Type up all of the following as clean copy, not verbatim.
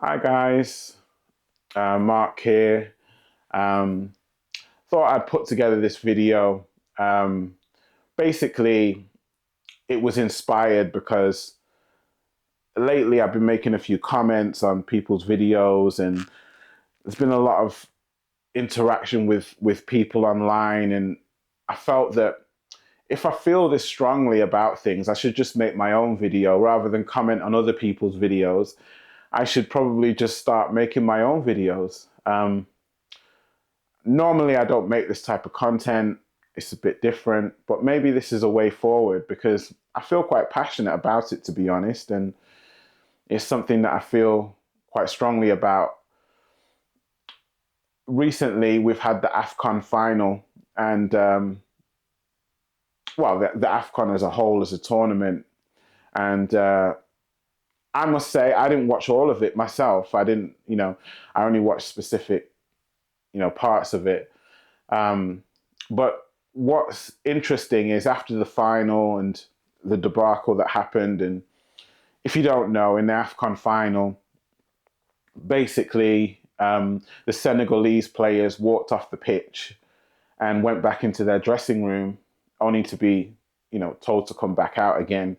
Hi guys, Mark here. Um, Thought I'd put together this video. Um, Basically, it was inspired because lately I've been making a few comments on people's videos, and there's been a lot of interaction with people online, and I felt that if I feel this strongly about things, I should just make my own video rather than comment on other people's videos. I should probably just start making my own videos. Normally I don't make this type of content. It's a bit different, but maybe this is a way forward because I feel quite passionate about it, to be honest, and it's something that I feel quite strongly about. Recently, we've had the AFCON final, and the AFCON as a whole as a tournament, and I must say I didn't watch all of it myself. I didn't, I only watched specific, parts of it. But what's interesting is after the final and the debacle that happened, and if you don't know, in the AFCON final, basically the Senegalese players walked off the pitch and went back into their dressing room, only to be, told to come back out again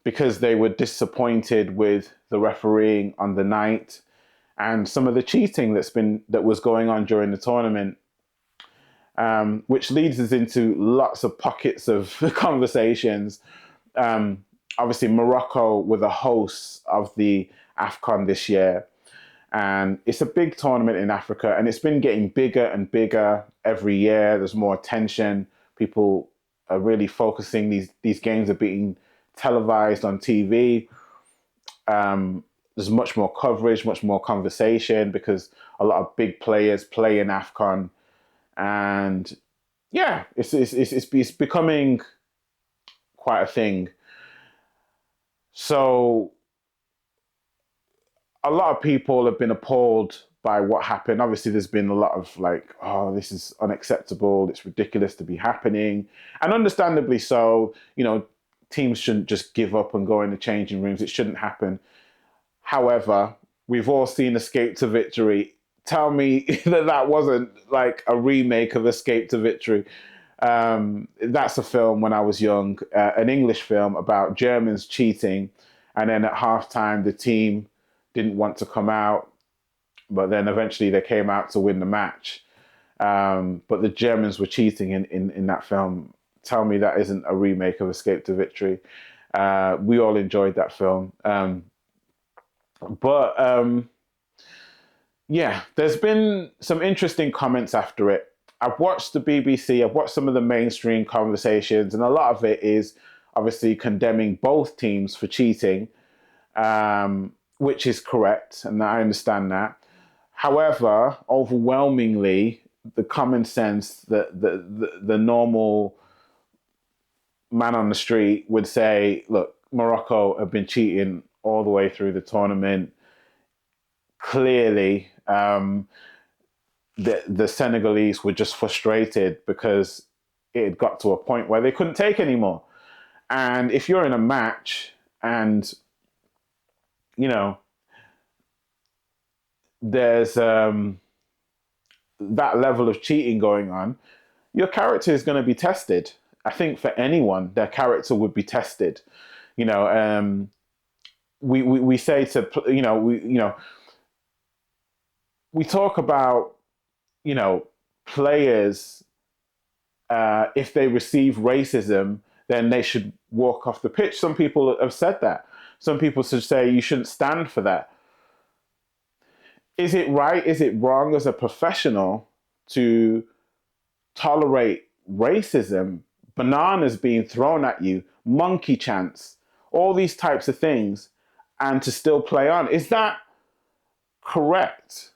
because they were disappointed with the refereeing on the night and some of the cheating that was going on during the tournament. Which leads us into lots of pockets of conversations. Obviously, Morocco were the hosts of the AFCON this year, and it's a big tournament in Africa, and it's been getting bigger and bigger every year. There's more attention. People are really focusing. These games are being televised on TV. There's much more coverage, much more conversation because a lot of big players play in AFCON, and yeah, it's becoming quite a thing. So a lot of people have been appalled by what happened. Obviously, there's been a lot of like, oh, this is unacceptable. It's ridiculous to be happening, and understandably so. Teams shouldn't just give up and go in the changing rooms. It shouldn't happen. However, we've all seen Escape to Victory. Tell me that wasn't like a remake of Escape to Victory. That's a film when I was young, an English film about Germans cheating, and then at halftime the team didn't want to come out, but then eventually they came out to win the match. But the Germans were cheating in that film. Tell me that isn't a remake of Escape to Victory. We all enjoyed that film. But yeah, there's been some interesting comments after it. I've watched the BBC, I've watched some of the mainstream conversations, and a lot of it is obviously condemning both teams for cheating, which is correct, and I understand that. However, overwhelmingly, the common sense, the normal man on the street would say, look, Morocco have been cheating all the way through the tournament. Clearly, the Senegalese were just frustrated because it had got to a point where they couldn't take anymore. And if you're in a match and, there's that level of cheating going on, your character is going to be tested. I think for anyone, their character would be tested. You know, we say to we talk about players, if they receive racism, then they should walk off the pitch. Some people have said that. Some people should say you shouldn't stand for that. Is it right? Is it wrong as a professional to tolerate racism, bananas being thrown at you, monkey chants, all these types of things, and to still play on? Is that correct?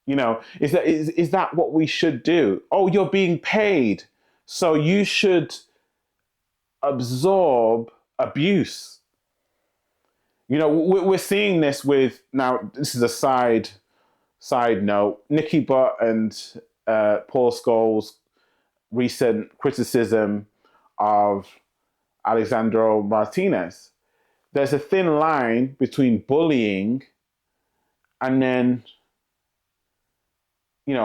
Is that what we should do? Oh, you're being paid, so you should absorb abuse. We're seeing this with now. This is a side note. Nicky Butt and Paul Scholes' recent criticism of Alexandro Martinez. There's a thin line between bullying and then,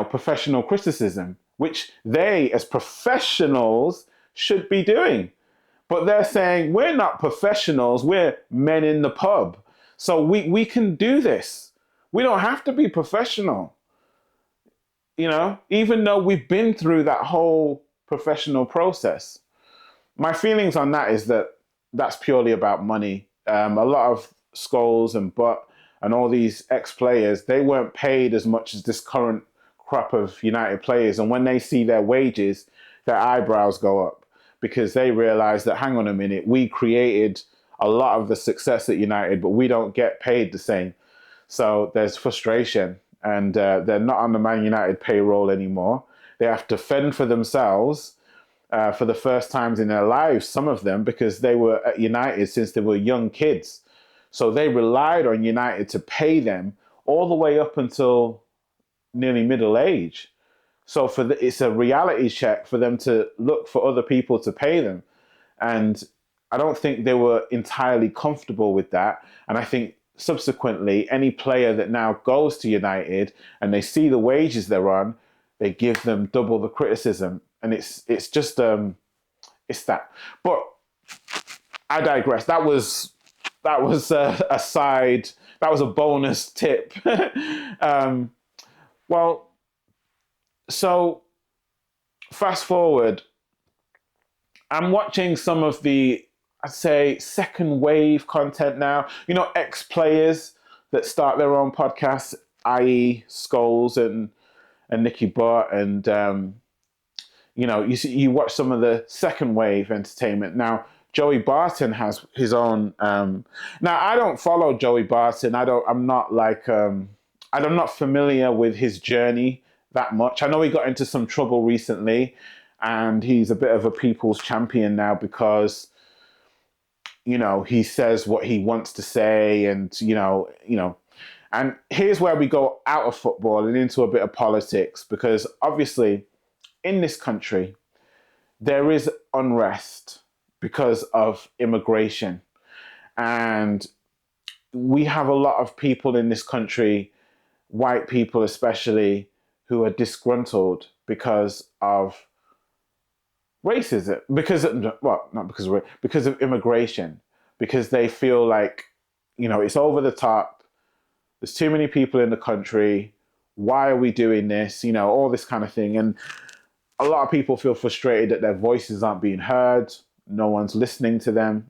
professional criticism, which they, as professionals, should be doing. But they're saying, we're not professionals, we're men in the pub. So we can do this. We don't have to be professional. Even though we've been through that whole professional process. My feelings on that is that that's purely about money. A lot of Scholes and Butt and all these ex-players, they weren't paid as much as this current crop of United players. And when they see their wages, their eyebrows go up because they realize that, hang on a minute, we created a lot of the success at United, but we don't get paid the same. So there's frustration, and they're not on the Man United payroll anymore. They have to fend for themselves for the first times in their lives, some of them, because they were at United since they were young kids. So they relied on United to pay them all the way up until nearly middle age. So it's a reality check for them to look for other people to pay them. And I don't think they were entirely comfortable with that. And I think subsequently, any player that now goes to United and they see the wages they're on, they give them double the criticism. And it's just it's that. But I digress. That was a side. That was a bonus tip. Well, so fast forward. I'm watching some of the, I'd say, second wave content now. Ex-players that start their own podcasts, i.e. Scholes and Nicky Butt, and you watch some of the second wave entertainment. Now, Joey Barton has his own. Now, I don't follow Joey Barton. I'm not familiar with his journey that much. I know he got into some trouble recently, and he's a bit of a people's champion now because, he says what he wants to say, and and here's where we go out of football and into a bit of politics, because obviously in this country there is unrest because of immigration, and we have a lot of people in this country, white people especially, who are disgruntled because of racism, because of immigration, because they feel like, it's over the top. There's too many people in the country. Why are we doing this? All this kind of thing. And a lot of people feel frustrated that their voices aren't being heard. No one's listening to them.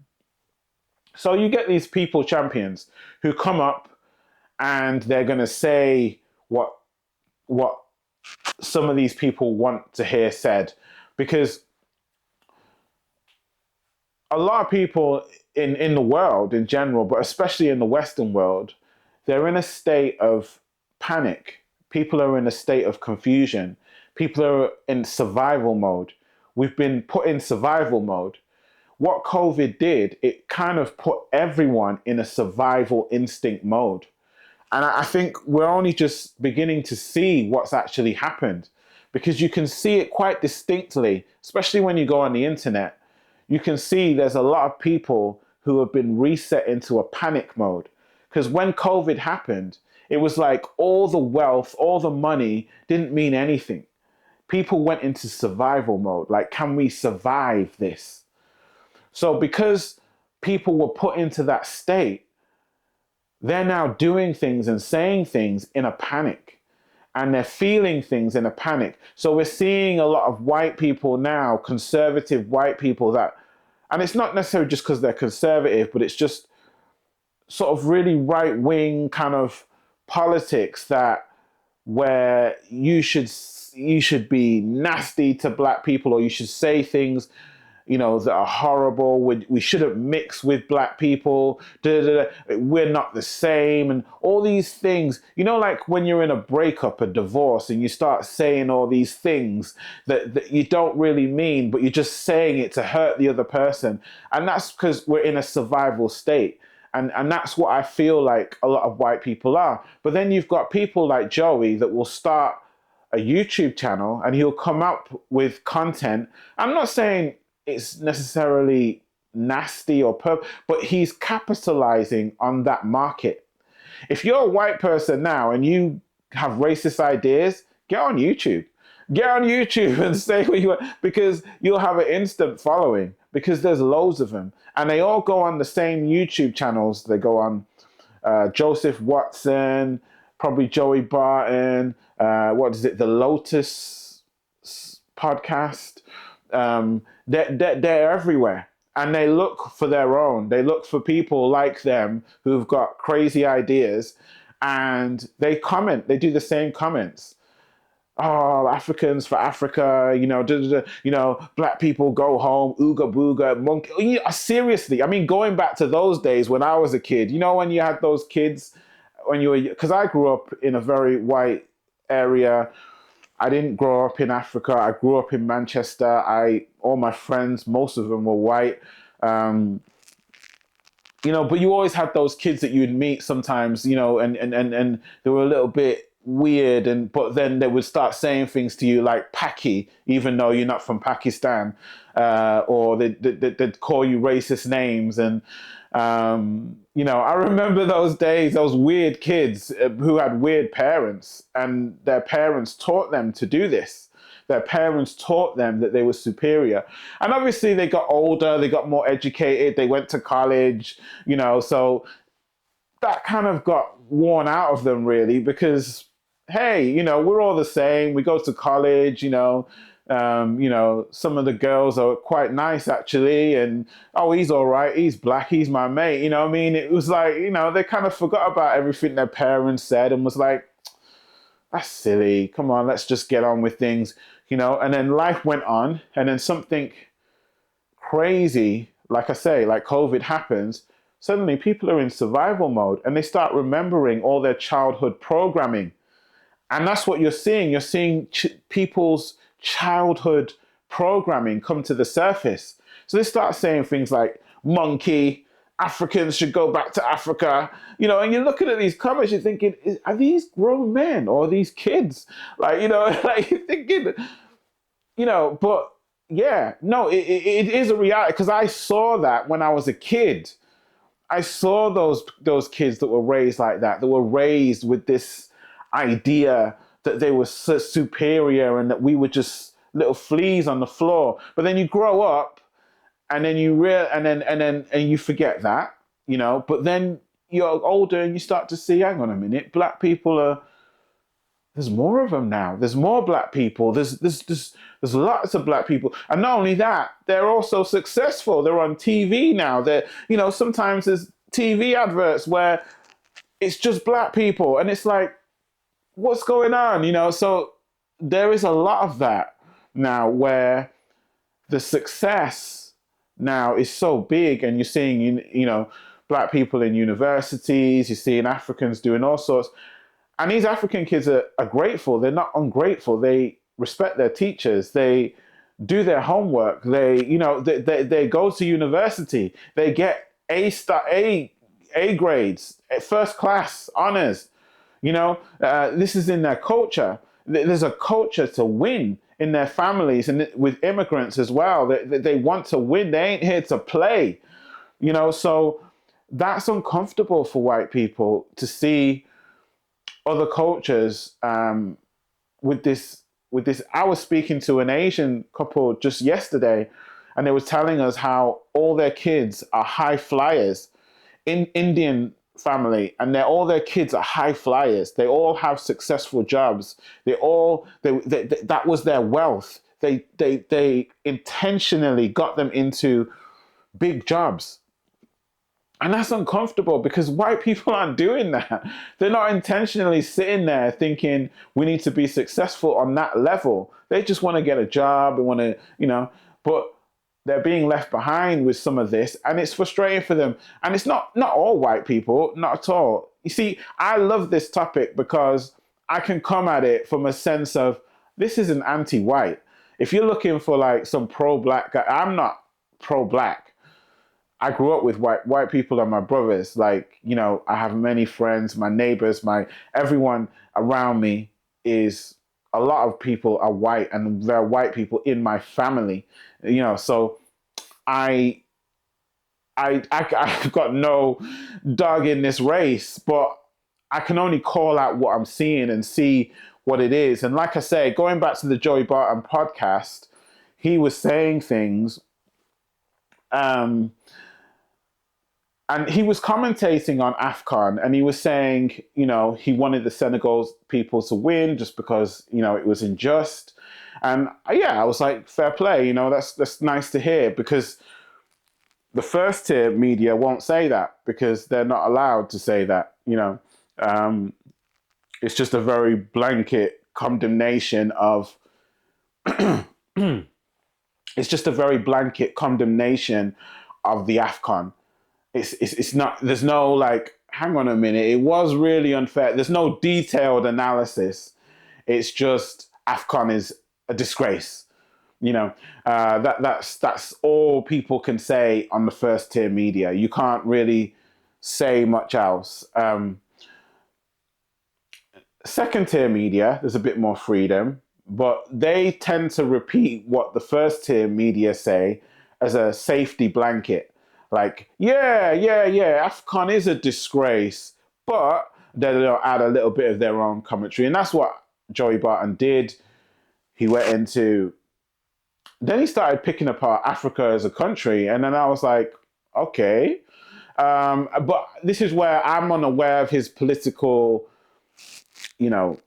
So you get these people champions who come up and they're going to say what some of these people want to hear said, because a lot of people in the world in general, but especially in the Western world, they're in a state of panic. People are in a state of confusion. People are in survival mode. We've been put in survival mode. What COVID did, it kind of put everyone in a survival instinct mode. And I think we're only just beginning to see what's actually happened, because you can see it quite distinctly, especially when you go on the internet. You can see there's a lot of people who have been reset into a panic mode. Because when COVID happened, it was like all the wealth, all the money didn't mean anything. People went into survival mode. Like, can we survive this? So because people were put into that state, they're now doing things and saying things in a panic. And they're feeling things in a panic. So we're seeing a lot of white people now, conservative white people that, and it's not necessarily just because they're conservative, but it's just sort of really right-wing kind of politics that where you should be nasty to black people, or you should say things, that are horrible. We shouldn't mix with black people. We're not the same, and all these things. Like when you're in a breakup, a divorce, and you start saying all these things that you don't really mean, but you're just saying it to hurt the other person. And that's because we're in a survival state. And that's what I feel like a lot of white people are. But then you've got people like Joey that will start a YouTube channel and he'll come up with content. I'm not saying it's necessarily nasty or but he's capitalizing on that market. If you're a white person now and you have racist ideas, get on YouTube. Get on YouTube and say what you want, because you'll have an instant following, because there's loads of them. And they all go on the same YouTube channels. They go on Joseph Watson, probably Joey Barton, what is it, the Lotus podcast. They're everywhere. And they look for their own. They look for people like them who've got crazy ideas, and they comment. They do the same comments. Oh, Africans for Africa, black people go home, ooga booga, monkey. Seriously, I mean, going back to those days when I was a kid, when you had those kids, when you were, because I grew up in a very white area. I didn't grow up in Africa. I grew up in Manchester. All my friends, most of them were white. But you always had those kids that you'd meet sometimes, and they were a little bit weird, but then they would start saying things to you like Paki, even though you're not from Pakistan, or they'd call you racist names. And I remember those days, those weird kids who had weird parents, and their parents taught them to do this. Their parents taught them that they were superior. And obviously they got older, they got more educated, they went to college, so that kind of got worn out of them, really, because, hey, we're all the same. We go to college, some of the girls are quite nice, actually. And, oh, he's all right. He's black. He's my mate. You know what I mean? It was like, they kind of forgot about everything their parents said and was like, that's silly. Come on, let's just get on with things, And then life went on, and then something crazy, like I say, like COVID happens. Suddenly people are in survival mode, and they start remembering all their childhood programming. And that's what you're seeing. You're seeing people's childhood programming come to the surface. So they start saying things like monkey, Africans should go back to Africa, and you're looking at these comments, you're thinking, are these grown men or are these kids? Like, like you're thinking, but yeah, no, it is a reality, because I saw that when I was a kid. I saw those kids that were raised like that were raised with this idea that they were superior and that we were just little fleas on the floor. But then you grow up, and then you forget that, But then you're older and you start to see, hang on a minute, black people there's more of them now. There's more black people. There's lots of black people. And not only that, they're also successful. They're on TV now. Sometimes there's TV adverts where it's just black people, and it's like, what's going on? So there is a lot of that now, where the success now is so big, and you're seeing, black people in universities, you're seeing Africans doing all sorts. And these African kids are grateful. They're not ungrateful. They respect their teachers. They do their homework. They go to university. They get A grades, first class honors. This is in their culture. There's a culture to win in their families, and with immigrants as well. They want to win. They ain't here to play. So that's uncomfortable for white people to see other cultures with this. I was speaking to an Asian couple just yesterday, and they were telling us how all their kids are high flyers in Indian family, and all their kids are high flyers. They all have successful jobs. That was their wealth. They intentionally got them into big jobs. And that's uncomfortable, because white people aren't doing that. They're not intentionally sitting there thinking we need to be successful on that level. They just want to get a job and want to, but they're being left behind with some of this, and it's frustrating for them. And it's not all white people, not at all. You see, I love this topic because I can come at it from a sense of, this isn't anti-white. If you're looking for like some pro-black guy, I'm not pro-black. I grew up with white people and my brothers. Like, I have many friends, my neighbors, everyone around me is, a lot of people are white, and there are white people in my family, so I've got no dog in this race, but I can only call out what I'm seeing and see what it is. And like I say, going back to the Joey Barton podcast, he was saying things, and he was commentating on AFCON, and he was saying, he wanted the Senegal people to win just because, it was unjust. And yeah, I was like, fair play, that's nice to hear, because the first tier media won't say that because they're not allowed to say that, it's just a very blanket condemnation of it's just a very blanket condemnation of the AFCON. It's not, there's no like, hang on a minute, it was really unfair. There's no detailed analysis. It's just AFCON is a disgrace. That's all people can say on the first tier media. You can't really say much else. Second tier media, there's a bit more freedom, but they tend to repeat what the first tier media say as a safety blanket. Like, yeah, AFCON is a disgrace, but they'll add a little bit of their own commentary. And that's what Joey Barton did. He went into, then he started picking apart Africa as a country. And then I was like, okay. But this is where I'm unaware of his political, the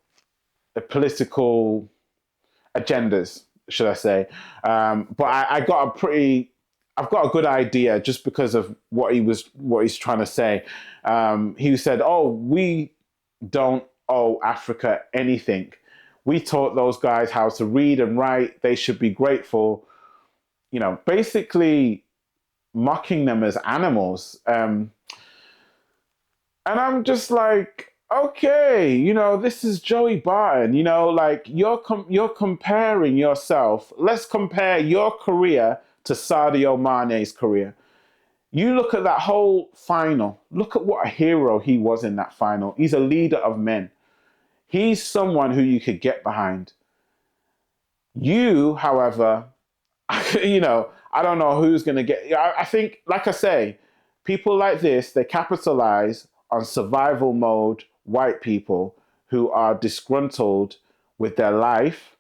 political agendas, should I say. But I've got a good idea just because of what he's trying to say. He said, "Oh, we don't owe Africa anything. We taught those guys how to read and write. They should be grateful." Basically mocking them as animals. And I'm just like, okay, this is Joey Barton. Like you're comparing yourself. Let's compare your career to Sadio Mane's career. You look at that whole final. Look at what a hero he was in that final. He's a leader of men. He's someone who you could get behind. You, however, I don't know who's going to get. I think, like I say, people like this, they capitalize on survival mode white people who are disgruntled with their life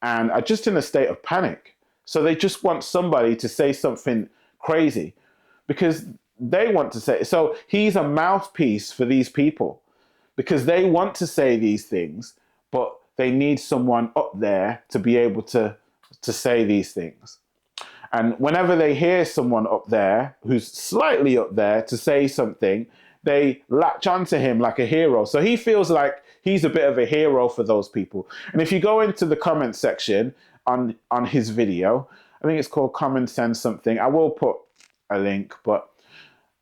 and are just in a state of panic. So they just want somebody to say something crazy because they want to say. So he's a mouthpiece for these people because they want to say these things, but they need someone up there to be able to say these things. And whenever they hear someone up there who's slightly up there to say something, they latch onto him like a hero. So he feels like he's a bit of a hero for those people. And if you go into the comment section on his video, I think it's called Common Sense something. I will put a link, but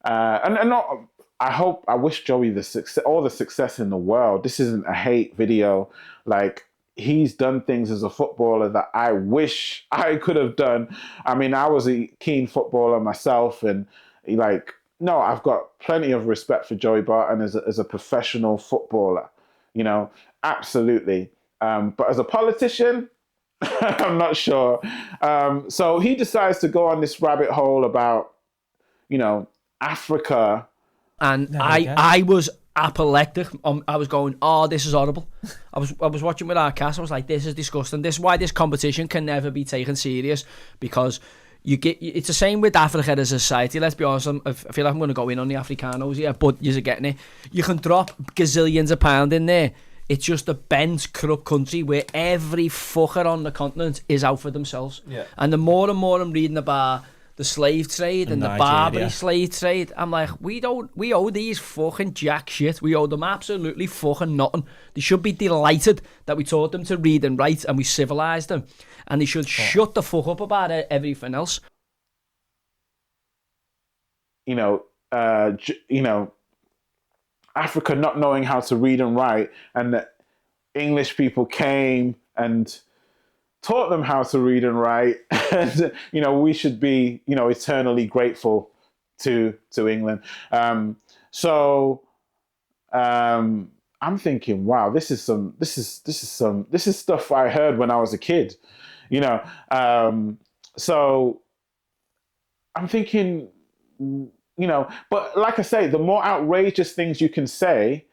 I wish Joey all the success in the world. This isn't a hate video. Like, he's done things as a footballer that I wish I could have done. I mean, I was a keen footballer myself, and I've got plenty of respect for Joey Barton as a professional footballer, absolutely. But as a politician, I'm not sure. So he decides to go on this rabbit hole about, Africa. And I was apoplectic. I was going, oh, this is horrible. I was watching with our cast. I was like, this is disgusting. This is why this competition can never be taken serious, because it's the same with Africa as a society. Let's be honest, I feel like I'm going to go in on the Africanos here, but you're getting it. You can drop gazillions of pounds in there. It's just a bent, corrupt country where every fucker on the continent is out for themselves. Yeah. And the more and more I'm reading about the slave trade and the Barbary slave trade, I'm like, we owe these fucking jack shit. We owe them absolutely fucking nothing. They should be delighted that we taught them to read and write and we civilised them. And they should shut the fuck up about everything else. Africa not knowing how to read and write, and the English people came and taught them how to read and write. And, we should be, eternally grateful to England. I'm thinking, wow, this is stuff I heard when I was a kid, so I'm thinking, but like I say, the more outrageous things you can say,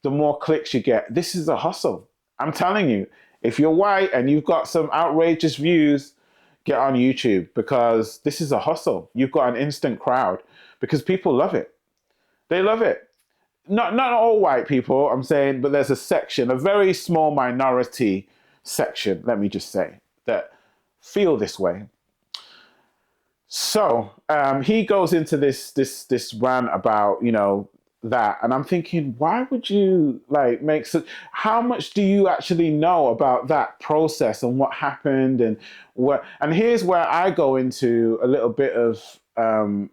the more clicks you get. This is a hustle. I'm telling you, if you're white and you've got some outrageous views, get on YouTube, because this is a hustle. You've got an instant crowd because people love it. They love it. Not all white people, I'm saying, but there's a section, a very small minority section, let me just say, that feel this way. So he goes into this rant about, you know, that, and I'm thinking, why would you like make such? How much do you actually know about that process and what happened and what? And here's where I go into a little bit of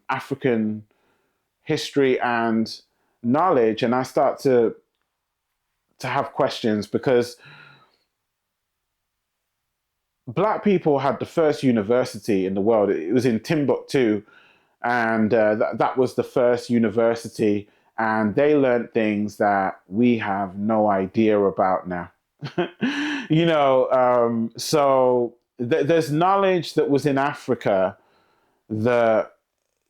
African history and knowledge, and I start to have questions, because Black people had the first university in the world. It was in Timbuktu, and that was the first university, and they learned things that we have no idea about now. You know, so there's knowledge that was in Africa that,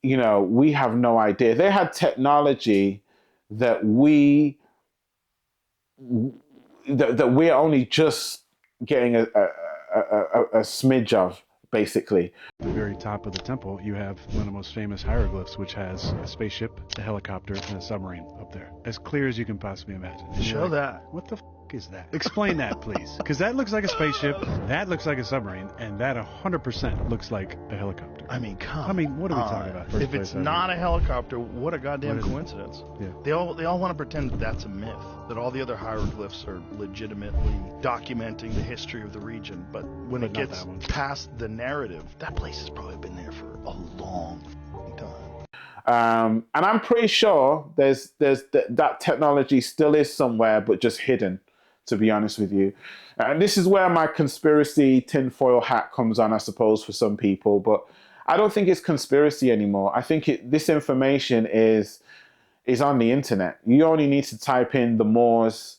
you know, we have no idea. They had technology that we're only just getting a smidge of, basically. At the very top of the temple, you have one of the most famous hieroglyphs, which has a spaceship, a helicopter, and a submarine up there. As clear as you can possibly imagine. Show that. What the f*** is that? Explain that, please. Because that looks like a spaceship, that looks like a submarine, and that 100% looks like a helicopter. I mean, what are we talking about? If it's not a helicopter, what a goddamn coincidence. Yeah. They all want to pretend that that's a myth, that all the other hieroglyphs are legitimately documenting the history of the region. But when it gets past the narrative, that place has probably been there for a long time. And I'm pretty sure there's that technology still is somewhere, but just hidden, to be honest with you. And this is where my conspiracy tinfoil hat comes on, I suppose, for some people. But I don't think it's conspiracy anymore. I think this information is on the internet. You only need to type in the Moors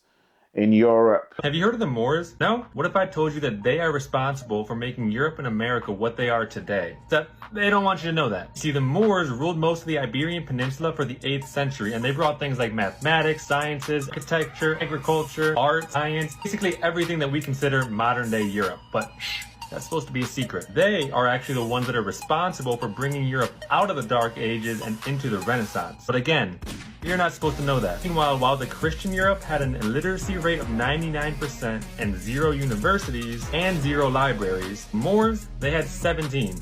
in Europe. Have you heard of the Moors? No? What if I told you that they are responsible for making Europe and America what they are today? Except they don't want you to know that. See, the Moors ruled most of the Iberian Peninsula for the 8th century, and they brought things like mathematics, sciences, architecture, agriculture, art, science, basically everything that we consider modern day Europe. But shh, that's supposed to be a secret. They are actually the ones that are responsible for bringing Europe out of the Dark Ages and into the Renaissance. But again, you're not supposed to know that. Meanwhile, while the Christian Europe had an illiteracy rate of 99% and 0 universities and 0 libraries, Moors, they had 17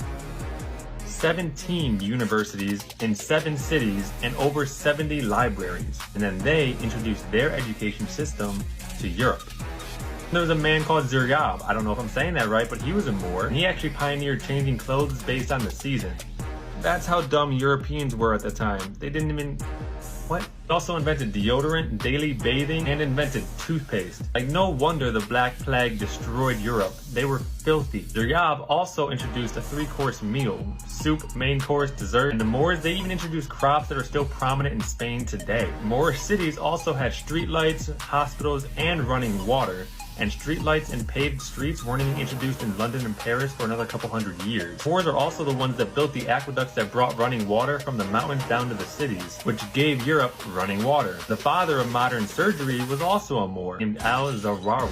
universities in 7 cities and over 70 libraries. And then they introduced their education system to Europe. There was a man called Ziryab. I don't know if I'm saying that right, but he was a Moor, and he actually pioneered changing clothes based on the season. That's how dumb Europeans were at the time. They didn't even... What? He also invented deodorant, daily bathing, and invented toothpaste. Like, no wonder the Black Plague destroyed Europe. They were filthy. Ziryab also introduced a 3-course meal. Soup, main course, dessert. And the Moors, they even introduced crops that are still prominent in Spain today. Moorish cities also had streetlights, hospitals, and running water. And streetlights and paved streets weren't even introduced in London and Paris for another couple hundred years. Moors are also the ones that built the aqueducts that brought running water from the mountains down to the cities, which gave Europe running water. The father of modern surgery was also a Moor, named Al-Zawrawi.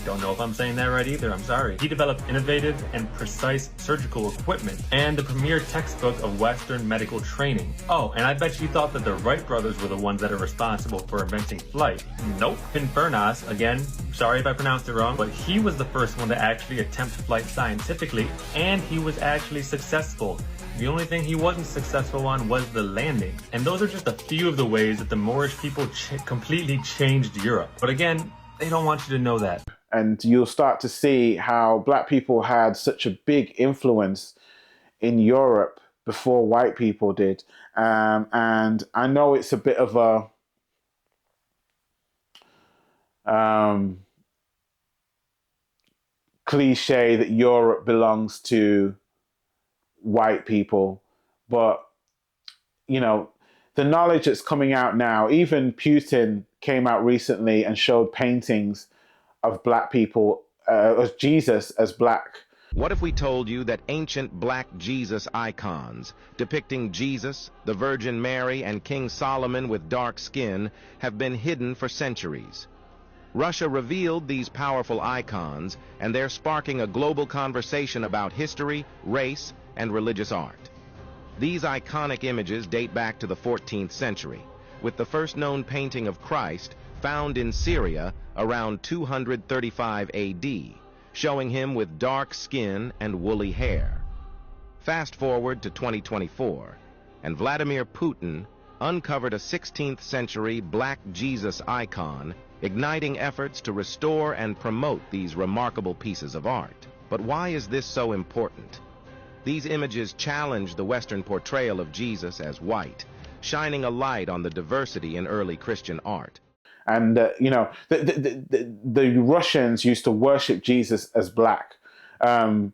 Don't know if I'm saying that right either, I'm sorry. He developed innovative and precise surgical equipment and the premier textbook of Western medical training. Oh, and I bet you thought that the Wright brothers were the ones that are responsible for inventing flight. Nope. Fernaz, again, sorry if I pronounced it wrong, but he was the first one to actually attempt flight scientifically, and he was actually successful. The only thing he wasn't successful on was the landing. And those are just a few of the ways that the Moorish people completely changed Europe. But again, they don't want you to know that. And you'll start to see how Black people had such a big influence in Europe before white people did. And I know it's a bit of a cliche that Europe belongs to white people, but you know, the knowledge that's coming out now, even Putin came out recently and showed paintings of Black people, as Jesus as Black What if we told you that ancient black Jesus icons depicting Jesus, the Virgin Mary, and King Solomon with dark skin have been hidden for centuries? Russia revealed these powerful icons, and they're sparking a global conversation about history, race, and religious art. These iconic images date back to the 14th century, with the first known painting of Christ found in Syria around 235 AD, showing him with dark skin and woolly hair. Fast forward to 2024, and Vladimir Putin uncovered a 16th century black Jesus icon, igniting efforts to restore and promote these remarkable pieces of art. But why is this so important? These images challenge the Western portrayal of Jesus as white, shining a light on the diversity in early Christian art. And, the Russians used to worship Jesus as black. A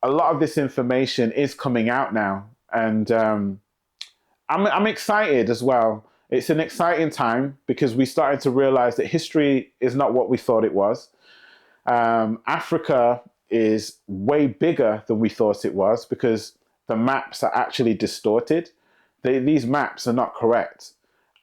lot of this information is coming out now. And I'm excited as well. It's an exciting time because we started to realize that history is not what we thought it was. Africa is way bigger than we thought it was because the maps are actually distorted. These maps are not correct.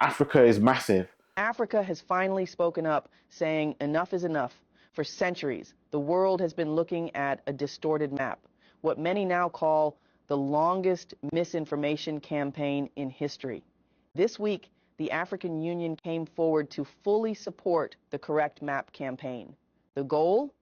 Africa is massive. Africa has finally spoken up, saying enough is enough. For centuries, the world has been looking at a distorted map, what many now call the longest misinformation campaign in history. This week, the African Union came forward to fully support the correct map campaign. The goal?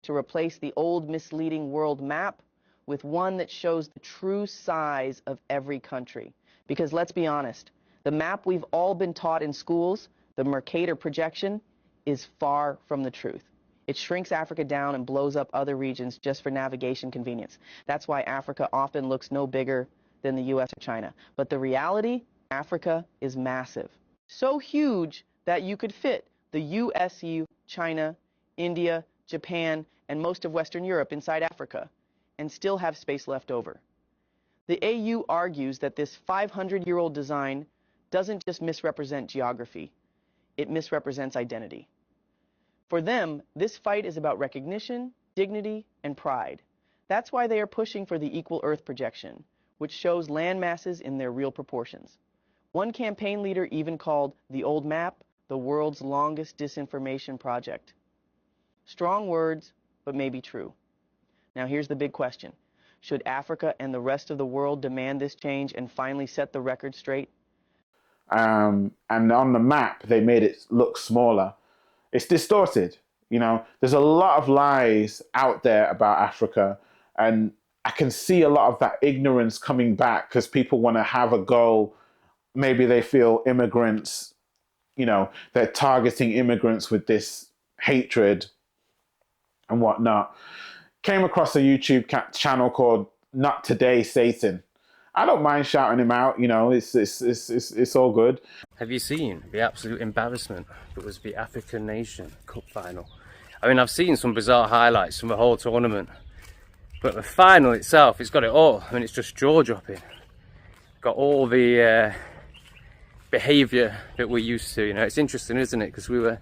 To replace the old misleading world map with one that shows the true size of every country. Because let's be honest, the map we've all been taught in schools, the Mercator projection, is far from the truth. It shrinks Africa down and blows up other regions just for navigation convenience. That's why Africa often looks no bigger than the US or China. But the reality, Africa is massive. So huge that you could fit the USU, China, India, Japan, and most of Western Europe inside Africa and still have space left over. The AU argues that this 500-year-old design doesn't just misrepresent geography, it misrepresents identity. For them, this fight is about recognition, dignity, and pride. That's why they are pushing for the equal Earth projection, which shows land masses in their real proportions. One campaign leader even called the old map the world's longest disinformation project. Strong words, but maybe true. Now here's the big question. Should Africa and the rest of the world demand this change and finally set the record straight? And on the map, they made it look smaller. It's distorted. There's a lot of lies out there about Africa, and I can see a lot of that ignorance coming back because people want to have a go. Maybe they feel immigrants, they're targeting immigrants with this hatred and whatnot. Came across a YouTube channel called Not Today Satan. I don't mind shouting him out, it's all good. Have you seen the absolute embarrassment that was the African Nation Cup final? I mean, I've seen some bizarre highlights from the whole tournament, but the final itself, it's got it all. I mean, it's just jaw-dropping. Got all the behaviour that we're used to. It's interesting, isn't it? Because we were,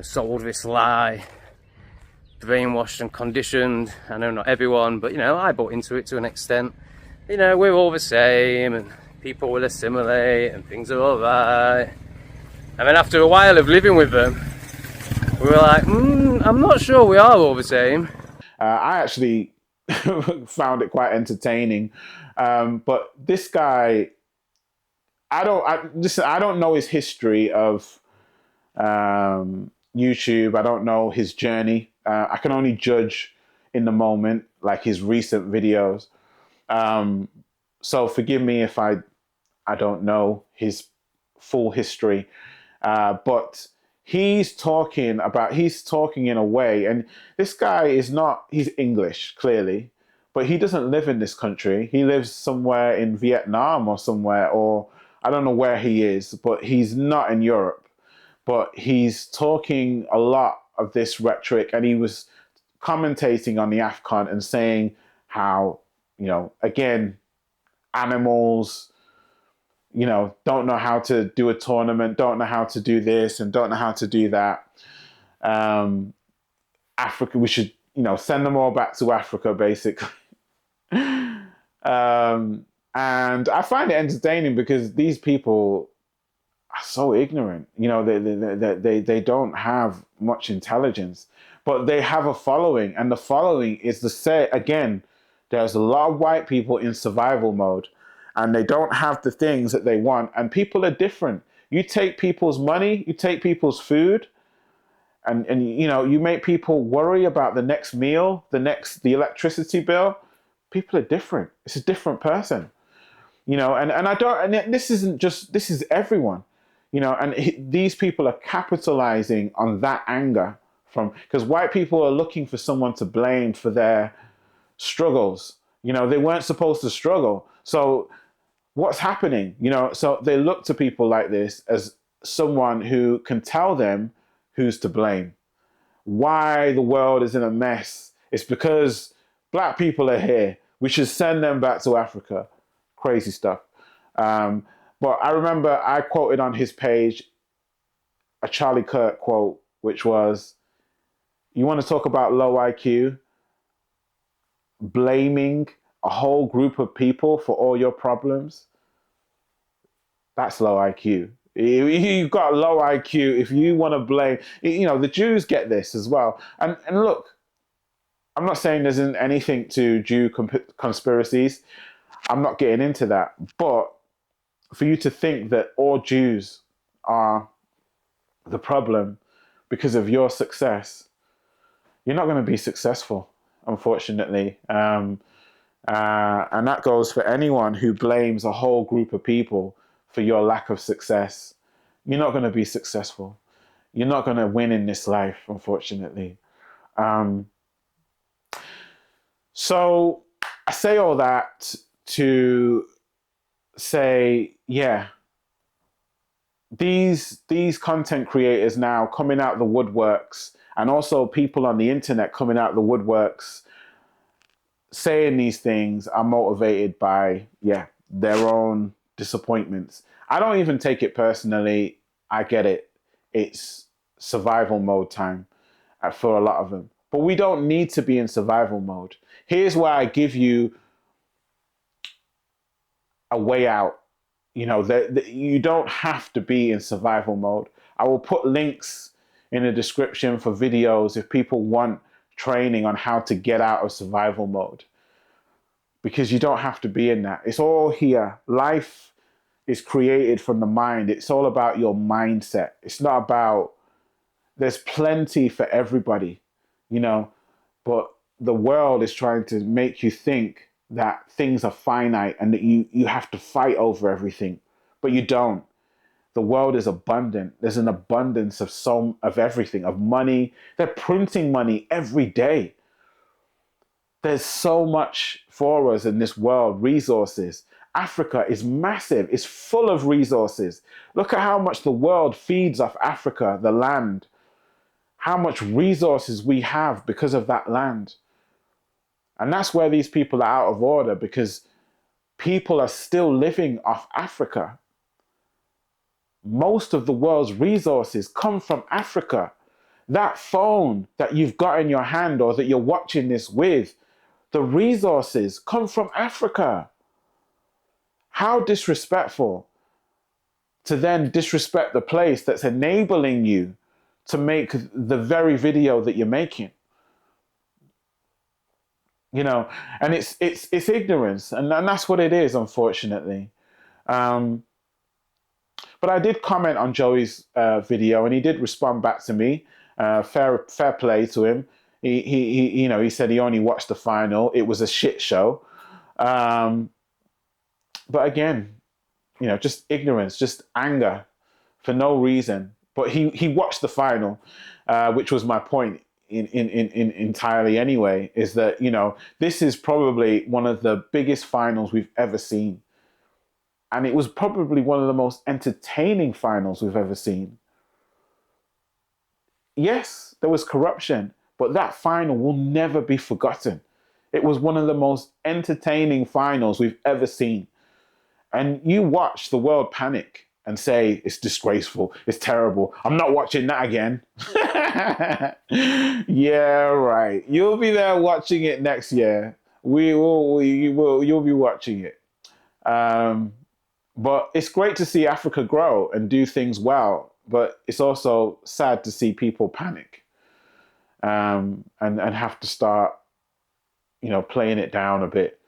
sold this lie, brainwashed and conditioned. I know not everyone, but I bought into it to an extent. We're all the same and people will assimilate and things are alright. And then after a while of living with them, we were like, I'm not sure we are all the same. I actually found it quite entertaining. But this guy, I don't know his history of YouTube. I don't know his journey. I can only judge in the moment, like his recent videos. So forgive me if I don't know his full history, but he's talking in a way, and this guy he's English, clearly, but he doesn't live in this country. He lives somewhere in Vietnam or somewhere, or I don't know where he is, but he's not in Europe. But he's talking a lot of this rhetoric, and he was commentating on the AFCON and saying how, again, animals, don't know how to do a tournament, don't know how to do this, and don't know how to do that. Africa, we should send them all back to Africa, basically. And I find it entertaining because these people are so ignorant. They don't have much intelligence, but they have a following, and the following is again, there's a lot of white people in survival mode, and they don't have the things that they want, and people are different. You take people's money, you take people's food, and you make people worry about the next meal, the electricity bill. People are different. It's a different person. And this is everyone, these people are capitalizing on that anger because white people are looking for someone to blame for their struggles. They weren't supposed to struggle. So what's happening? So they look to people like this as someone who can tell them who's to blame. Why the world is in a mess. It's because black people are here. We should send them back to Africa. Crazy stuff. But I remember I quoted on his page a Charlie Kirk quote, which was, you want to talk about low IQ? Blaming a whole group of people for all your problems? That's low IQ. You've got low IQ if you want to blame. The Jews get this as well. And look, I'm not saying there's anything to Jew conspiracies. I'm not getting into that. But for you to think that all Jews are the problem because of your success, you're not going to be successful, unfortunately. And that goes for anyone who blames a whole group of people for your lack of success. You're not going to be successful. You're not going to win in this life, unfortunately. So I say all that to say, yeah, these content creators now coming out the woodworks, and also people on the internet coming out the woodworks saying these things, are motivated by, their own disappointments. I don't even take it personally. I get it. It's survival mode time for a lot of them. But we don't need to be in survival mode. Here's where I give you a way out. You don't have to be in survival mode. I will put links in the description for videos if people want training on how to get out of survival mode. Because you don't have to be in that. It's all here. Life is created from the mind. It's all about your mindset. It's not about, there's plenty for everybody, but the world is trying to make you think that things are finite and that you have to fight over everything, but you don't. The world is abundant. There's an abundance of everything, of money. They're printing money every day. There's so much for us in this world, resources. Africa is massive. It's full of resources. Look at how much the world feeds off Africa, the land. How much resources we have because of that land. And that's where these people are out of order, because people are still living off Africa. Most of the world's resources come from Africa. That phone that you've got in your hand or that you're watching this with, the resources come from Africa. How disrespectful to then disrespect the place that's enabling you to make the very video that you're making. And it's ignorance, and that's what it is, unfortunately. But I did comment on Joey's video, and he did respond back to me. Fair play to him. He said he only watched the final. It was a shit show. But again, just ignorance, just anger for no reason. But he watched the final, which was my point in entirely anyway, is that, this is probably one of the biggest finals we've ever seen. And it was probably one of the most entertaining finals we've ever seen. Yes, there was corruption, but that final will never be forgotten. It was one of the most entertaining finals we've ever seen. And you watch the world panic. and say it's disgraceful, it's terrible. I'm not watching that again. Yeah, right. You'll be there watching it next year. You'll be watching it. But it's great to see Africa grow and do things well. But it's also sad to see people panic and have to start, playing it down a bit,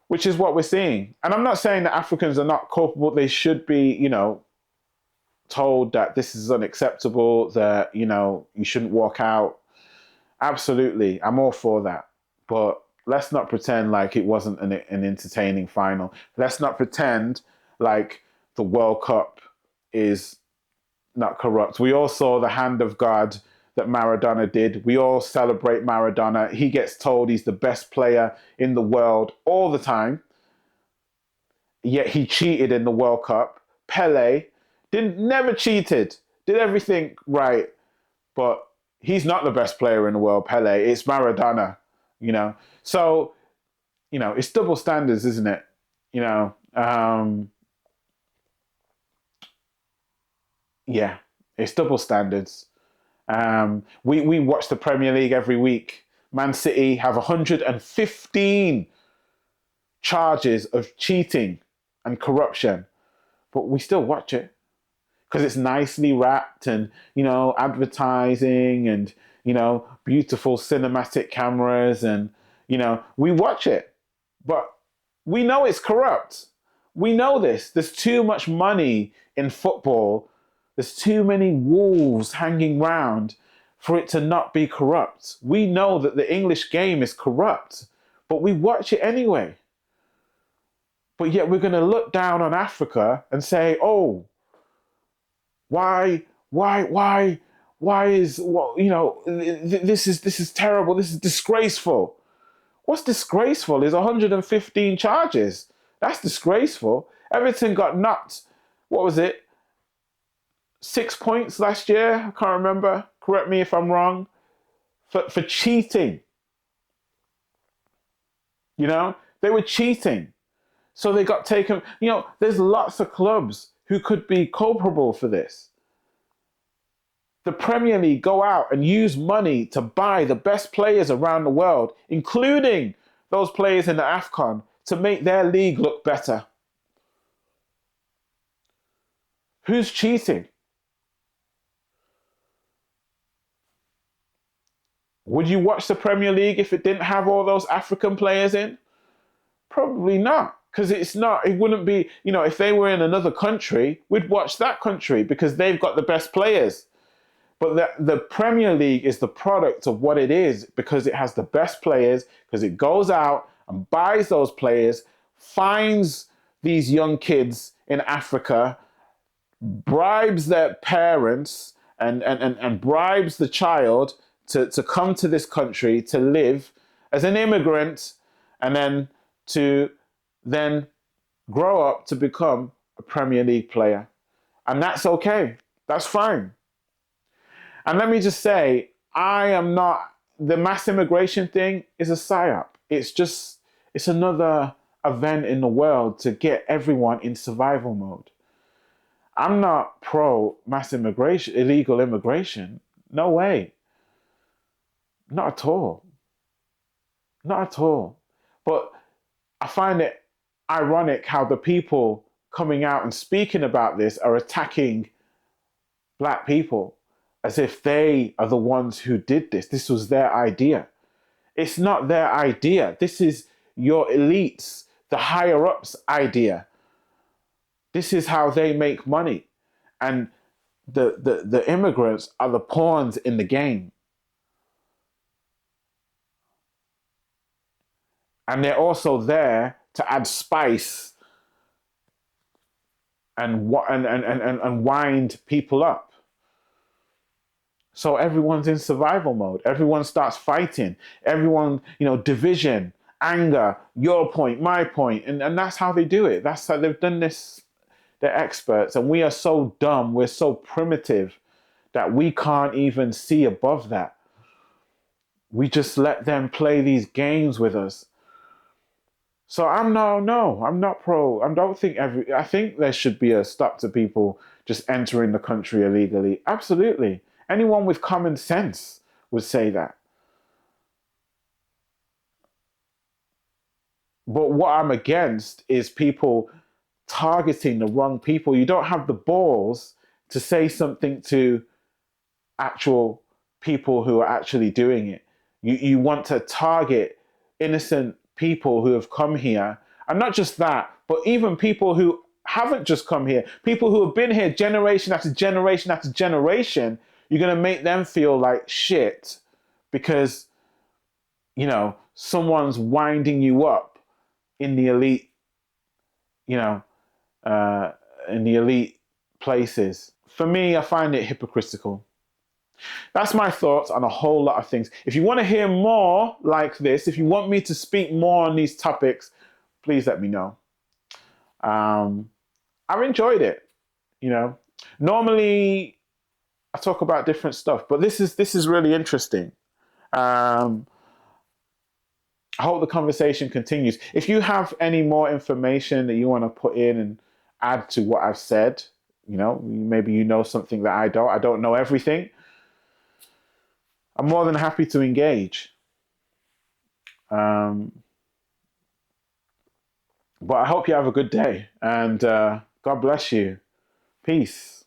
which is what we're seeing. And I'm not saying that Africans are not culpable. They should be, told that this is unacceptable, that, you shouldn't walk out. Absolutely. I'm all for that. But let's not pretend like it wasn't an entertaining final. Let's not pretend like the World Cup is not corrupt. We all saw the hand of God that Maradona did. We all celebrate Maradona. He gets told he's the best player in the world all the time. Yet he cheated in the World Cup. Pele never cheated, did everything right, but he's not the best player in the world, Pele. It's Maradona, So, it's double standards, isn't it? Yeah, it's double standards. We watch the Premier League every week. Man City have 115 charges of cheating and corruption, but we still watch it because it's nicely wrapped and, advertising and, beautiful cinematic cameras and, we watch it, but we know it's corrupt. We know this. There's too much money in football. There's too many wolves hanging round for it to not be corrupt. We know that the English game is corrupt, but we watch it anyway. But yet we're going to look down on Africa and say, oh, why is, this is terrible. This is disgraceful. What's disgraceful is 115 charges. That's disgraceful. Everton got knocked, what was it? 6 points last year? I can't remember. Correct me if I'm wrong. For cheating. They were cheating. So they got taken. There's lots of clubs who could be culpable for this. The Premier League go out and use money to buy the best players around the world, including those players in the AFCON, to make their league look better. Who's cheating? Would you watch the Premier League if it didn't have all those African players in? Probably not, because it wouldn't be, if they were in another country, we'd watch that country because they've got the best players. But the Premier League is the product of what it is because it has the best players, because it goes out and buys those players, finds these young kids in Africa, bribes their parents and bribes the child to come to this country to live as an immigrant and then grow up to become a Premier League player. And that's okay. That's fine. And let me just say, the mass immigration thing is a psyop. It's another event in the world to get everyone in survival mode. I'm not pro mass immigration, illegal immigration. No way. Not at all. Not at all. But I find it ironic how the people coming out and speaking about this are attacking black people as if they are the ones who did this. This was their idea. It's not their idea. This is your elites, the higher ups' idea. This is how they make money. And the immigrants are the pawns in the game. And they're also there to add spice and wind people up. So everyone's in survival mode. Everyone starts fighting. Everyone, division, anger, your point, my point. And that's how they do it. That's how they've done this. They're experts. And we are so dumb. We're so primitive that we can't even see above that. We just let them play these games with us. So I'm not pro. I think there should be a stop to people just entering the country illegally. Absolutely. Anyone with common sense would say that. But what I'm against is people targeting the wrong people. You don't have the balls to say something to actual people who are actually doing it. You want to target innocent people who have come here. And not just that, but even people who haven't just come here, people who have been here generation after generation after generation, you're going to make them feel like shit because, someone's winding you up in the elite, you know, in the elite places. For me, I find it hypocritical. That's my thoughts on a whole lot of things. If you want to hear more like this, if you want me to speak more on these topics, please let me know. I've enjoyed it. Normally I talk about different stuff, but this is really interesting. I hope the conversation continues. If you have any more information that you want to put in and add to what I've said, maybe you know something that I don't. I don't know everything. I'm more than happy to engage. But I hope you have a good day, and God bless you. Peace.